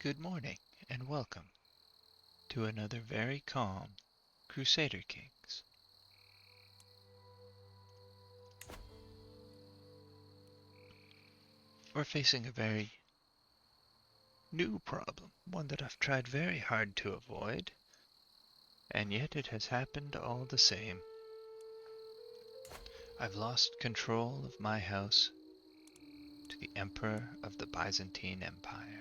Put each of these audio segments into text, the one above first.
Good morning, and welcome to another very calm Crusader Kings. We're facing a very new problem, one that I've tried very hard to avoid, and yet it has happened all the same. I've lost control of my house to the Emperor of the Byzantine Empire.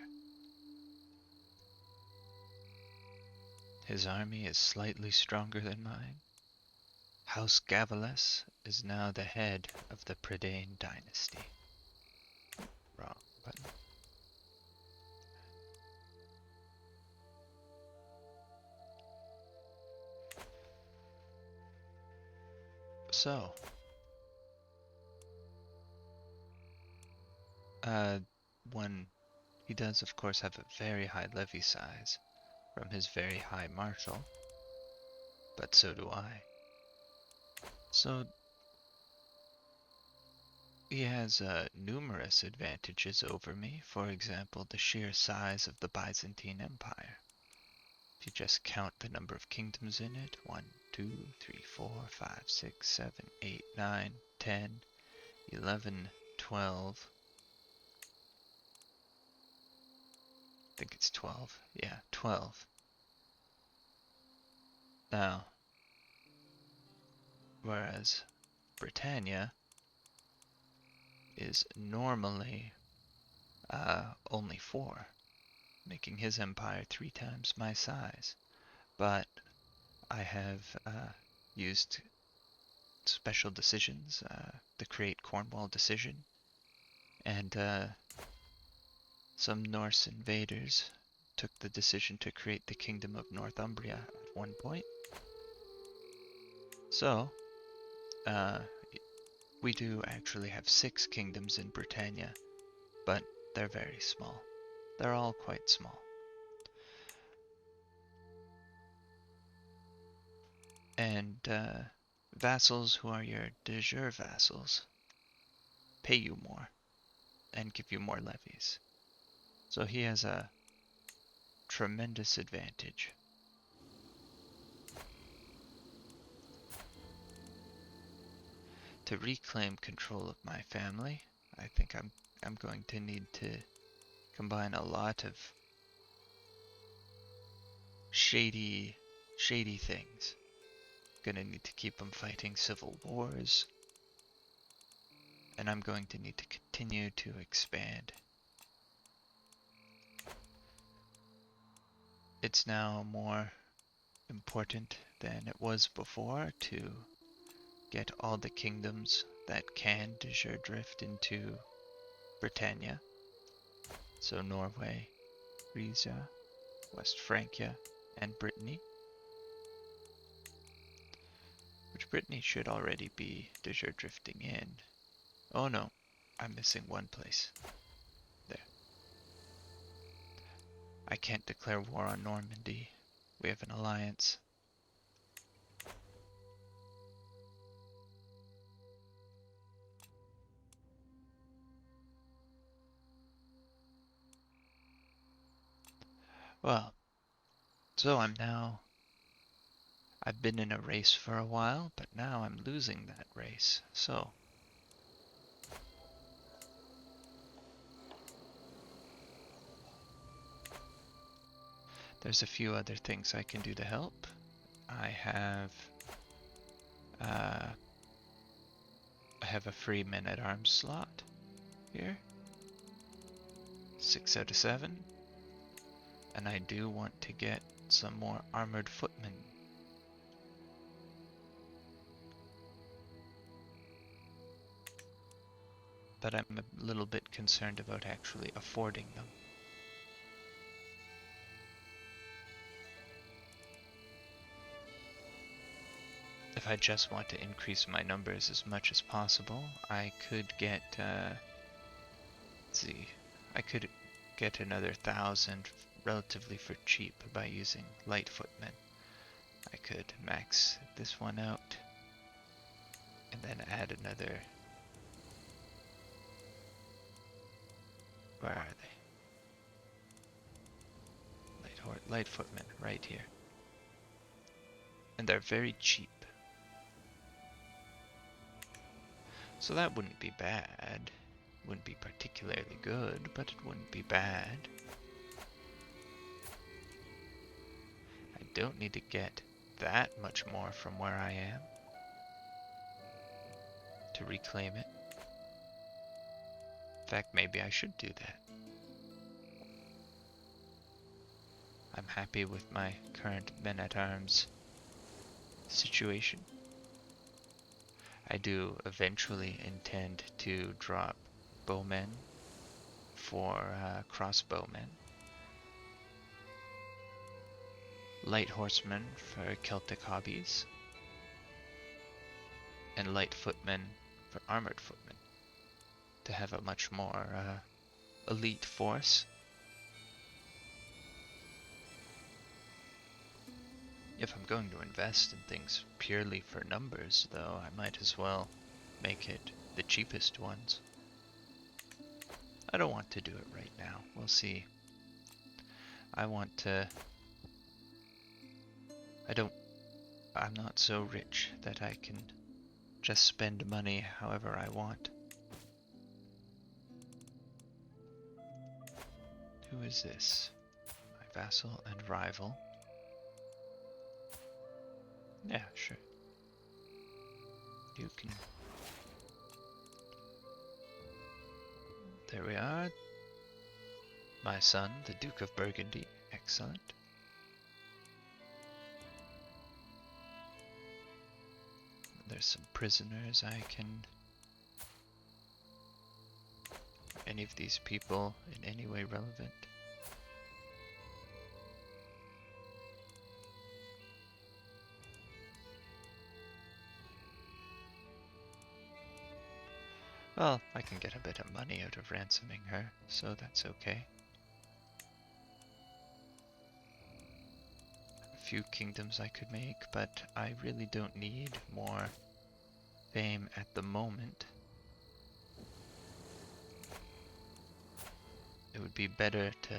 His army is slightly stronger than mine. House Gaviles is now the head of the Prydain dynasty. Wrong button. So, one, he does of course have a very high levy size from his very high marshal, but so do I. So he has numerous advantages over me, for example, the sheer size of the Byzantine Empire. If you just count the number of kingdoms in it, 1, 2, 3, 4, 5, 6, 7, 8, 9, 10, 11, 12. I think it's 12. Yeah, 12. Now, whereas Britannia is normally only 4, making his empire 3 times my size. But I have used special decisions, the Create Cornwall decision, and some Norse invaders took the decision to create the Kingdom of Northumbria at one point. So, we do actually have 6 kingdoms in Britannia, but they're very small. They're all quite small. And vassals who are your de jure vassals pay you more and give you more levies. So he has a tremendous advantage. To reclaim control of my family, I think I'm going to need to combine a lot of shady things. Gonna need to keep them fighting civil wars, and I'm going to need to continue to expand. It's now more important than it was before to get all the kingdoms that can de jure drift into Britannia. So Norway, Frisia, West Francia, and Brittany. Which Brittany should already be de jure drifting in. Oh no, I'm missing one place. There. I can't declare war on Normandy. We have an alliance. Well, so I've been in a race for a while, but now I'm losing that race. So, there's a few other things I can do to help. I have a free men-at-arms slot here. 6 out of 7. And I do want to get some more armored footmen. But I'm a little bit concerned about actually affording them. If I just want to increase my numbers as much as possible, I could get, let's see, I could get another 1,000 relatively for cheap by using light footmen. I could max this one out and then add another. Where are they? light footmen right here. And they're very cheap. So that wouldn't be bad. Wouldn't be particularly good, but it wouldn't be bad. I don't need to get that much more from where I am to reclaim it. In fact, maybe I should do that. I'm happy with my current men-at-arms situation. I do eventually intend to drop bowmen for crossbowmen, light horsemen for Celtic hobbies, and light footmen for armored footmen, to have a much more elite force. If I'm going to invest in things purely for numbers, though, I might as well make it the cheapest ones. I don't want to do it right now. We'll see. I'm not so rich that I can just spend money however I want. Who is this? My vassal and rival. Yeah, sure. You can... There we are. My son, the Duke of Burgundy. Excellent. There's some prisoners I can... Any of these people in any way relevant? Well, I can get a bit of money out of ransoming her, so that's okay. A few kingdoms I could make, but I really don't need more fame at the moment. It would be better to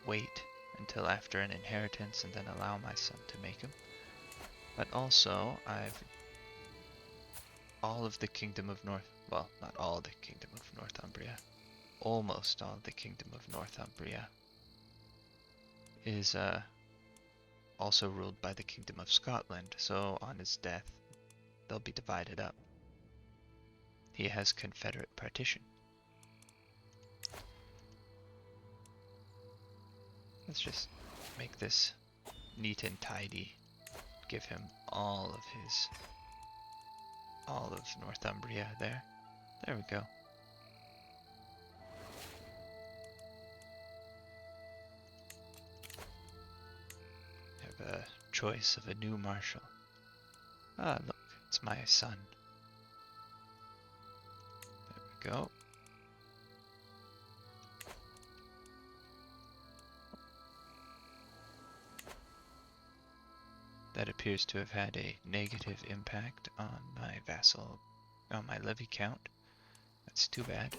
wait until after an inheritance and then allow my son to make him. But also, I've all of the Kingdom of North... Well, not all the Kingdom of Northumbria. Almost all the Kingdom of Northumbria is also ruled by the Kingdom of Scotland, so on his death, they'll be divided up. He has Confederate partition. Let's just make this neat and tidy. Give him all of Northumbria there. There we go. Have a choice of a new marshal. Ah, look, it's my son. There we go. That appears to have had a negative impact on my levy count. That's too bad.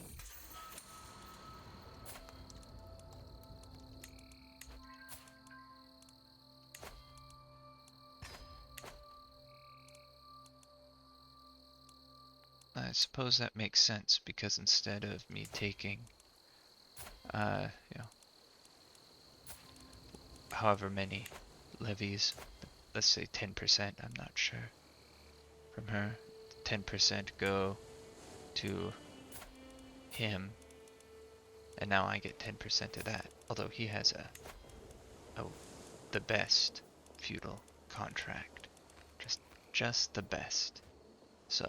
I suppose that makes sense, because instead of me taking, however many levies, let's say 10%, I'm not sure, from her, 10% go to him, and now I get 10% of that, although he has the best feudal contract, just the best. So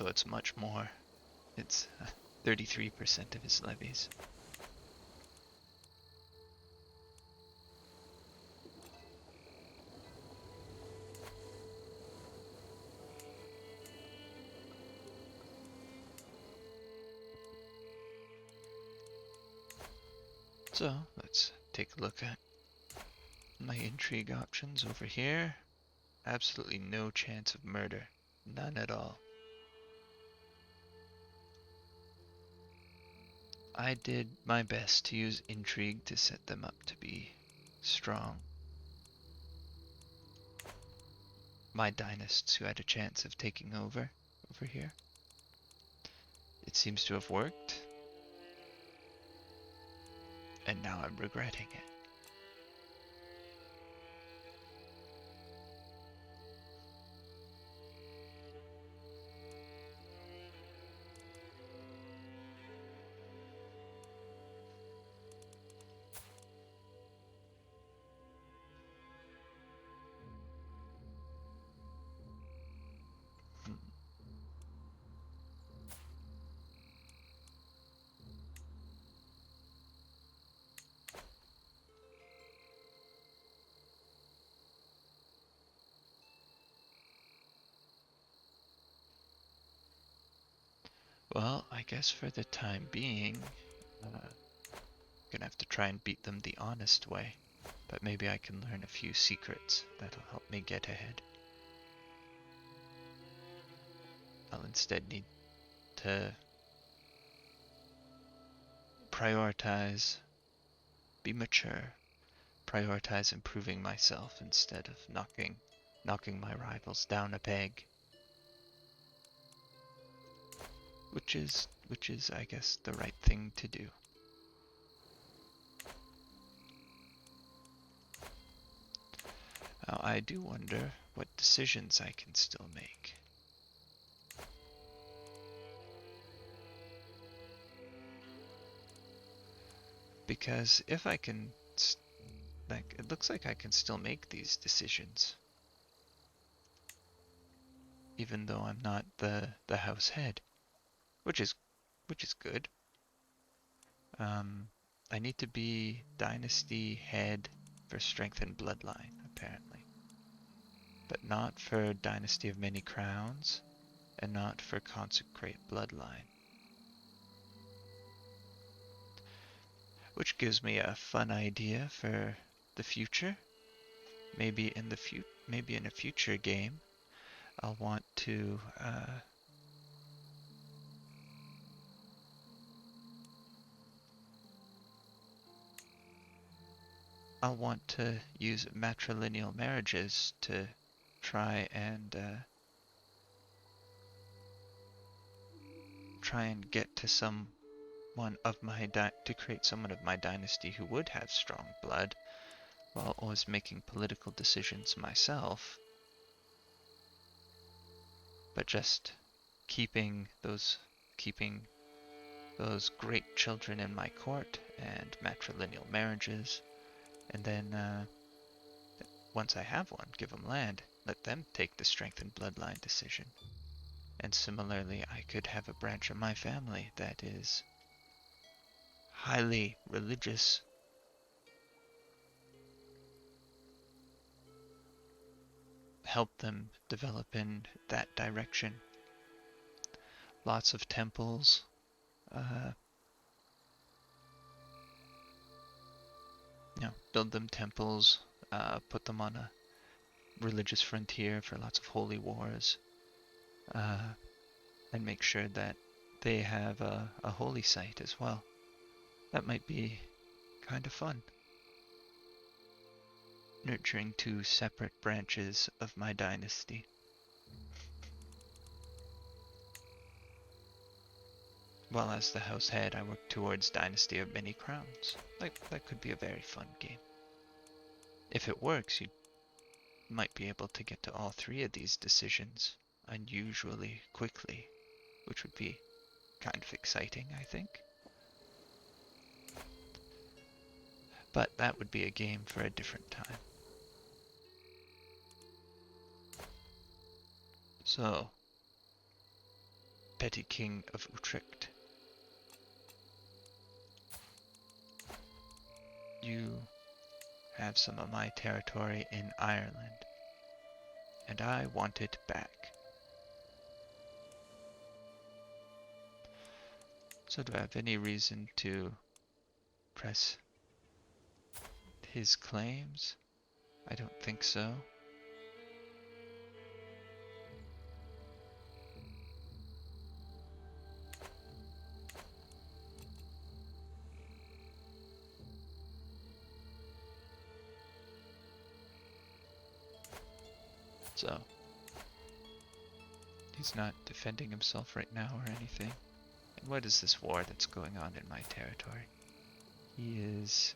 it's much more. It's 33% of his levies. So let's take a look at my intrigue options over here. Absolutely no chance of murder. None at all. I did my best to use intrigue to set them up to be strong. My dynasts who had a chance of taking over here. It seems to have worked, and now I'm regretting it. Hmm. Well, I guess for the time being, gonna have to try and beat them the honest way. But maybe I can learn a few secrets that'll help me get ahead. I'll instead need to prioritize, be mature, prioritize improving myself instead of knocking my rivals down a peg. Which is I guess the right thing to do. Now, I do wonder what decisions I can still make. Because if I can, like, it looks like I can still make these decisions, even though I'm not the house head, which is good. I need to be dynasty head for strength and bloodline, apparently, but not for dynasty of many crowns, and not for consecrate bloodline. Which gives me a fun idea for the future. Maybe in a future game, I'll want to use matrilineal marriages to try and get to to create someone of my dynasty who would have strong blood, while always making political decisions myself, but just keeping those great children in my court and matrilineal marriages, and then once I have one, give them land, let them take the strength and bloodline decision. And similarly, I could have a branch of my family that is highly religious, help them develop in that direction. Lots of temples, build them temples, put them on a religious frontier for lots of holy wars, and make sure that they have a holy site as well. That might be kind of fun. Nurturing two separate branches of my dynasty. While as the house head, I work towards Dynasty of Many Crowns. That could be a very fun game. If it works, you might be able to get to all three of these decisions unusually quickly, which would be kind of exciting, I think. But that would be a game for a different time. So, Petty King of Utrecht. You have some of my territory in Ireland, and I want it back. So do I have any reason to press his claims? I don't think so. So, he's not defending himself right now or anything. And what is this war that's going on in my territory? He is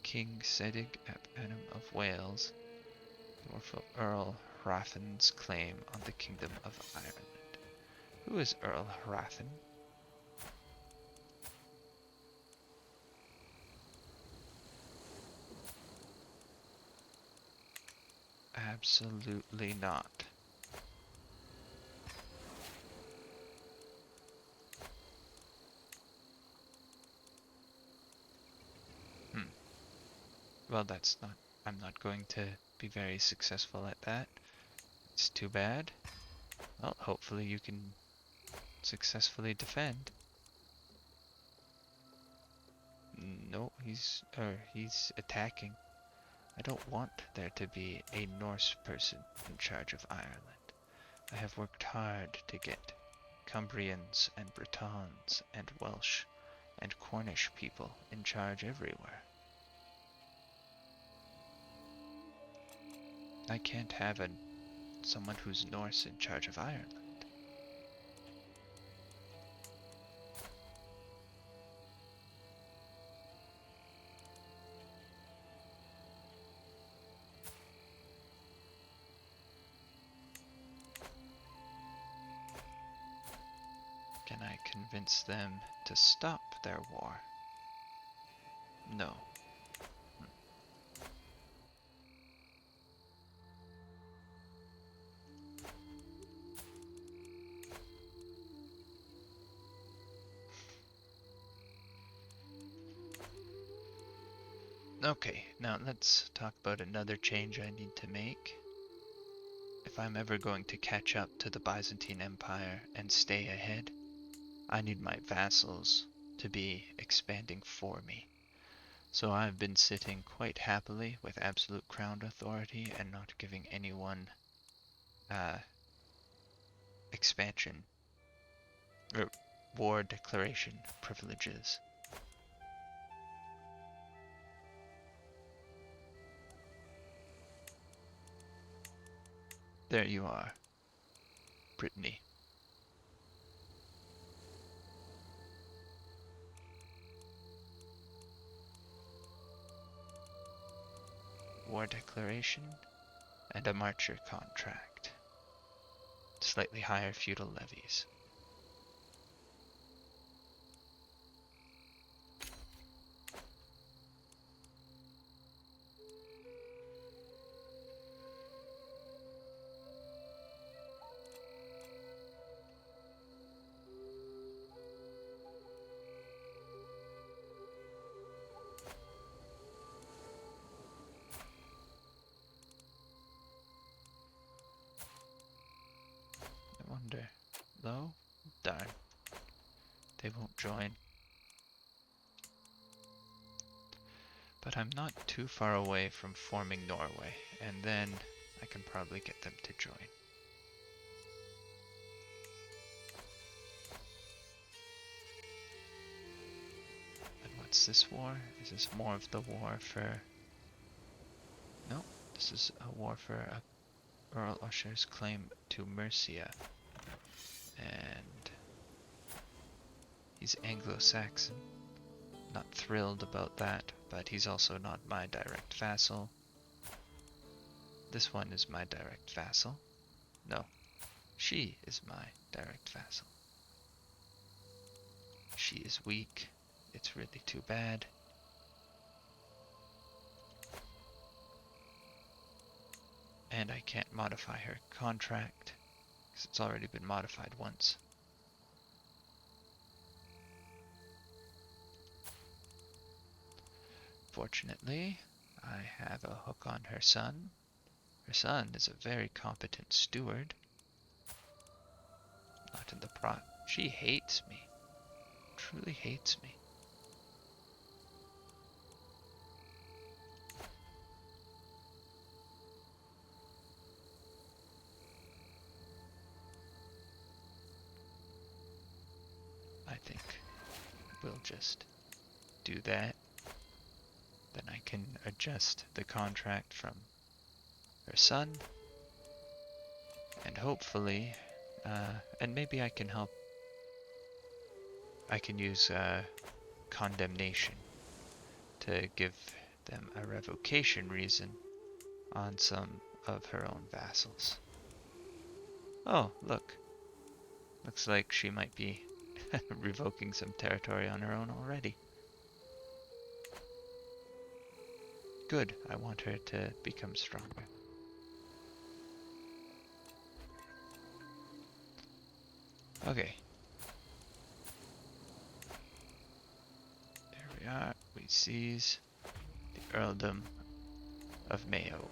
King Sedig ap Annam of Wales, for Earl Hrathen's claim on the Kingdom of Ireland. Who is Earl Hrathen? Absolutely not. Well, that's not... I'm not going to be very successful at that. It's too bad. Well, hopefully you can successfully defend. No, he's attacking. I don't want there to be a Norse person in charge of Ireland. I have worked hard to get Cumbrians and Bretons and Welsh and Cornish people in charge everywhere. I can't have someone who's Norse in charge of Ireland. Can I convince them to stop their war? No. Okay, now let's talk about another change I need to make. If I'm ever going to catch up to the Byzantine Empire and stay ahead, I need my vassals to be expanding for me. So I've been sitting quite happily with absolute crown authority and not giving anyone expansion or war declaration privileges. There you are, Brittany. War declaration and a marcher contract. Slightly higher feudal levies. I wonder. No? Darn. They won't join. But I'm not too far away from forming Norway, and then I can probably get them to join. And what's this war? Is this more of the war for... No, this is a war for Earl Usher's claim to Mercia. And he's Anglo-Saxon. Not thrilled about that, but he's also not my direct vassal. This one is my direct vassal. No, she is my direct vassal. She is weak. It's really too bad. And I can't modify her contract, because it's already been modified once. Fortunately, I have a hook on her son. Her son is a very competent steward. Not in the She hates me. Truly hates me. I think we'll just do that. Then I can adjust the contract from her son, and hopefully, and maybe I can help. I can use condemnation to give them a revocation reason on some of her own vassals. Oh, look. Looks like she might be revoking some territory on her own already. Good, I want her to become stronger. Okay. There we are. We seize the earldom of Mayo.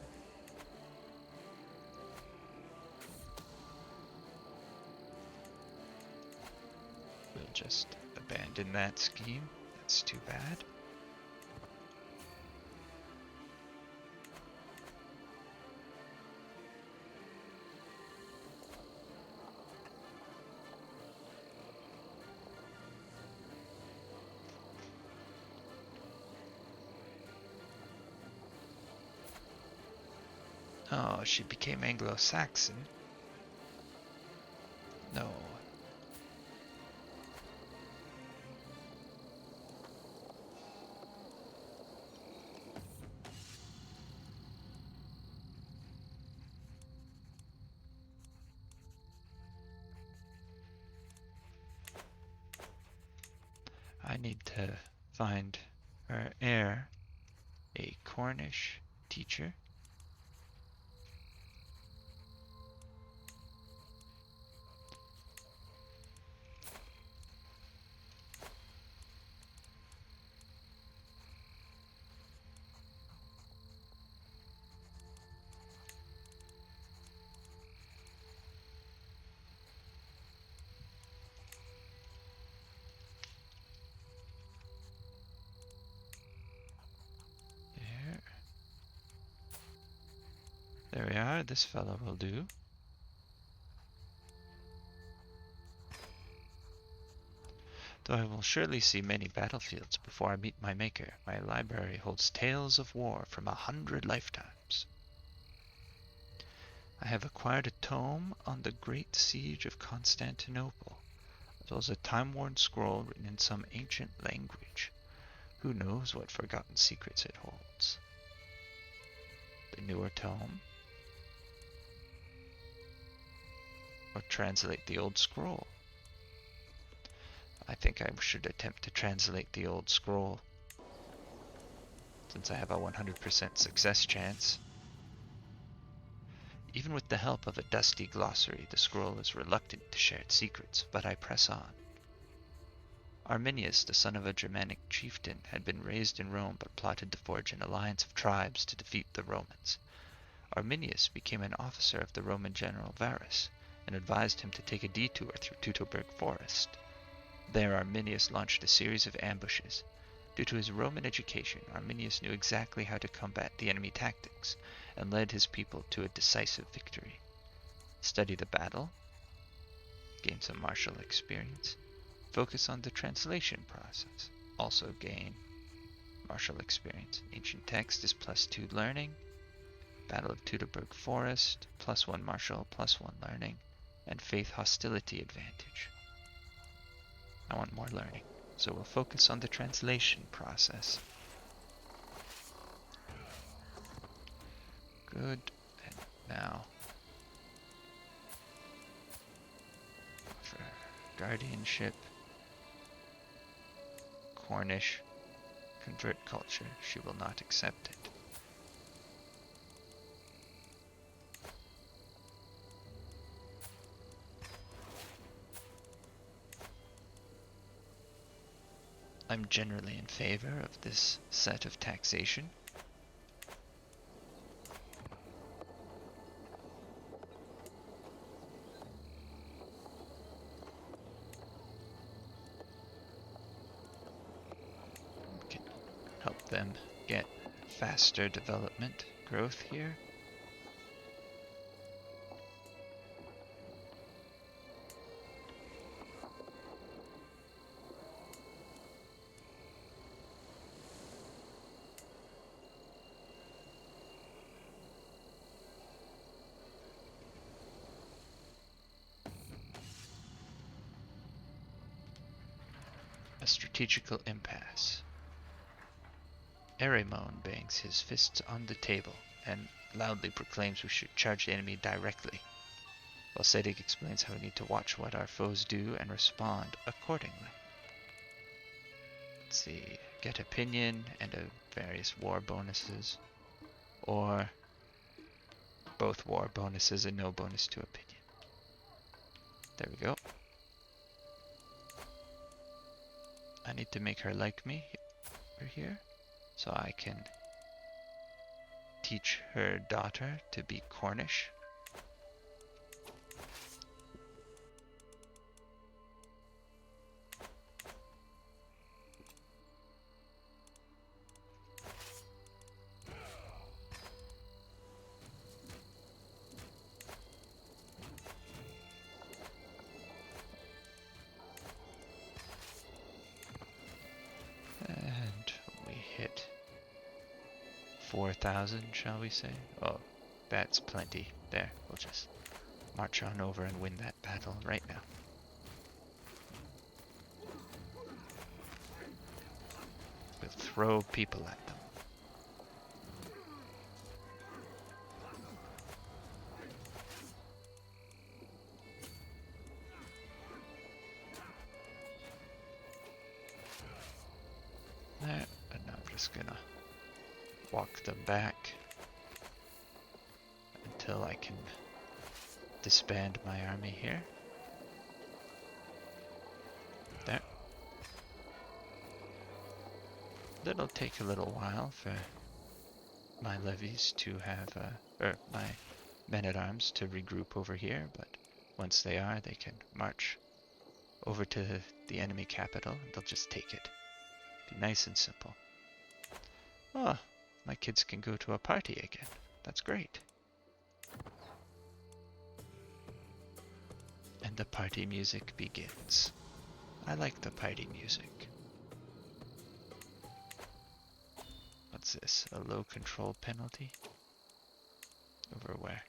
We'll just abandon that scheme. That's too bad. Oh, she became Anglo-Saxon? No. I need to find her heir, a Cornish teacher. There we are, this fellow will do. Though I will surely see many battlefields before I meet my maker, my library holds tales of war from 100 lifetimes. I have acquired a tome on the Great Siege of Constantinople, as well as a time-worn scroll written in some ancient language. Who knows what forgotten secrets it holds? The newer tome? Or translate the old scroll? I think I should attempt to translate the old scroll, since I have a 100% success chance. Even with the help of a dusty glossary, the scroll is reluctant to share its secrets, but I press on. Arminius, the son of a Germanic chieftain, had been raised in Rome but plotted to forge an alliance of tribes to defeat the Romans. Arminius became an officer of the Roman general Varus, and advised him to take a detour through Teutoburg Forest. There Arminius launched a series of ambushes. Due to his Roman education, Arminius knew exactly how to combat the enemy tactics, and led his people to a decisive victory. Study the battle, gain some martial experience, focus on the translation process, also gain martial experience. Ancient text is +2 learning, Battle of Teutoburg Forest, +1 martial, +1 learning, and faith hostility advantage. I want more learning, so we'll focus on the translation process. Good, and now for guardianship, Cornish, convert culture, she will not accept it. I'm generally in favor of this set of taxation. We can help them get faster development growth here. A strategical impasse. Erimone bangs his fists on the table and loudly proclaims we should charge the enemy directly, while Sedig explains how we need to watch what our foes do and respond accordingly. Let's see, get opinion and various war bonuses, or both war bonuses and no bonus to opinion. There we go. I need to make her like me over here, so I can teach her daughter to be Cornish. And we hit 4,000, shall we say? Oh, that's plenty. There, we'll just march on over and win that battle right now. We'll throw people at them. There, and now I'm just gonna walk them back until I can disband my army here. There. That'll take a little while for my levies to have, or my men-at-arms to regroup over here, but once they are, they can march over to the enemy capital, and they'll just take it. Be nice and simple. Oh, my kids can go to a party again. That's great. And the party music begins. I like the party music. What's this? A low control penalty? Over where?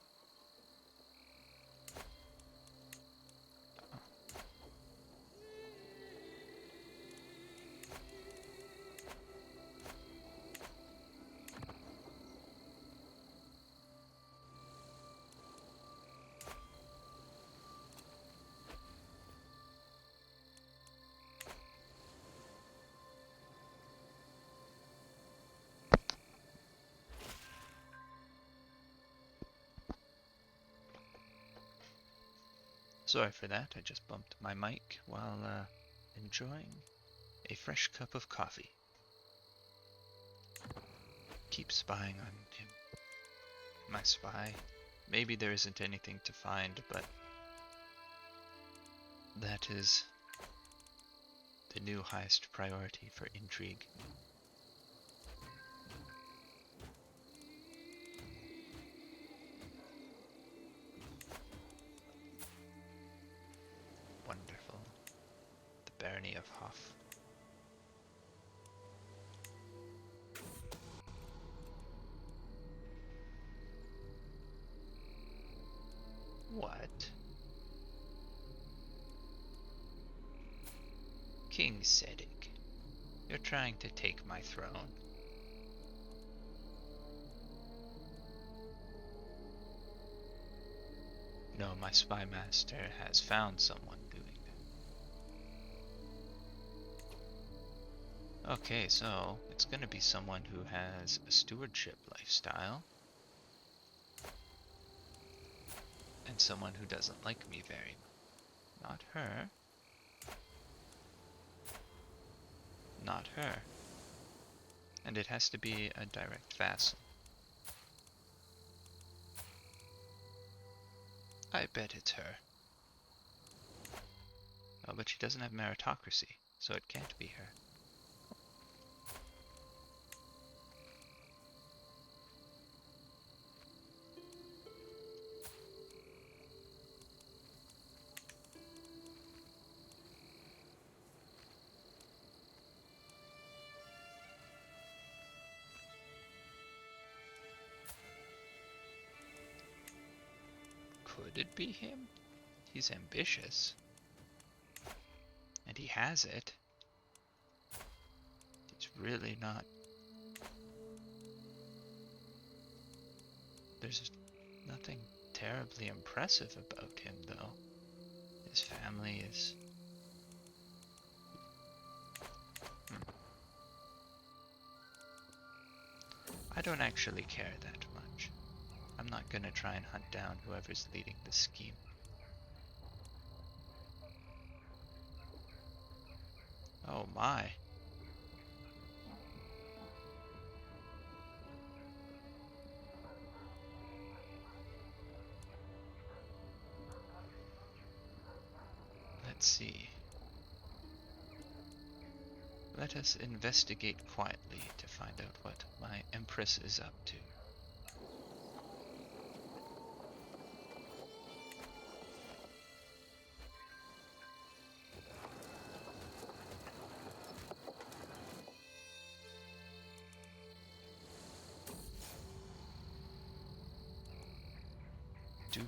Sorry for that, I just bumped my mic while enjoying a fresh cup of coffee. Keep spying on him. My spy. Maybe there isn't anything to find, but that is the new highest priority for intrigue. Wonderful. The Barony of Hoff. What? King Sedig, you're trying to take my throne. No, my spy master has found someone doing that. Okay, so it's gonna be someone who has a stewardship lifestyle. And someone who doesn't like me very much. Not her. Not her. And it has to be a direct vassal. I bet it's her. Oh, but she doesn't have meritocracy, so it can't be her. Could it be him? He's ambitious. And he has it. really not... There's nothing terribly impressive about him, though. His family is... I don't actually care that much. I'm not gonna try and hunt down whoever's leading the scheme. Oh my. Let's see. Let us investigate quietly to find out what my Empress is up to. Duke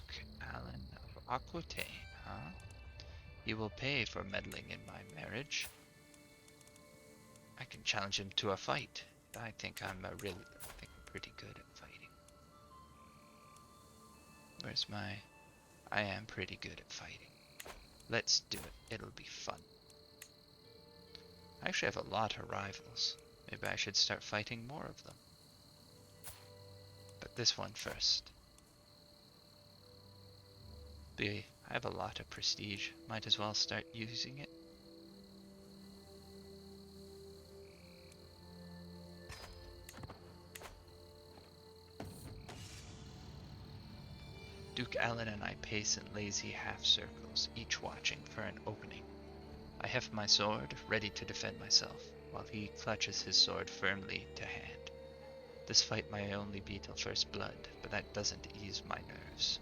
Alan of Aquitaine, huh? He will pay for meddling in my marriage. I can challenge him to a fight. I think I'm pretty good at fighting. Where's my... I am pretty good at fighting. Let's do it. It'll be fun. I actually have a lot of rivals. Maybe I should start fighting more of them. But this one first. I have a lot of prestige. Might as well start using it. Duke Alan and I pace in lazy half-circles, each watching for an opening. I heft my sword, ready to defend myself, while he clutches his sword firmly to hand. This fight might only be till first blood, but that doesn't ease my nerves.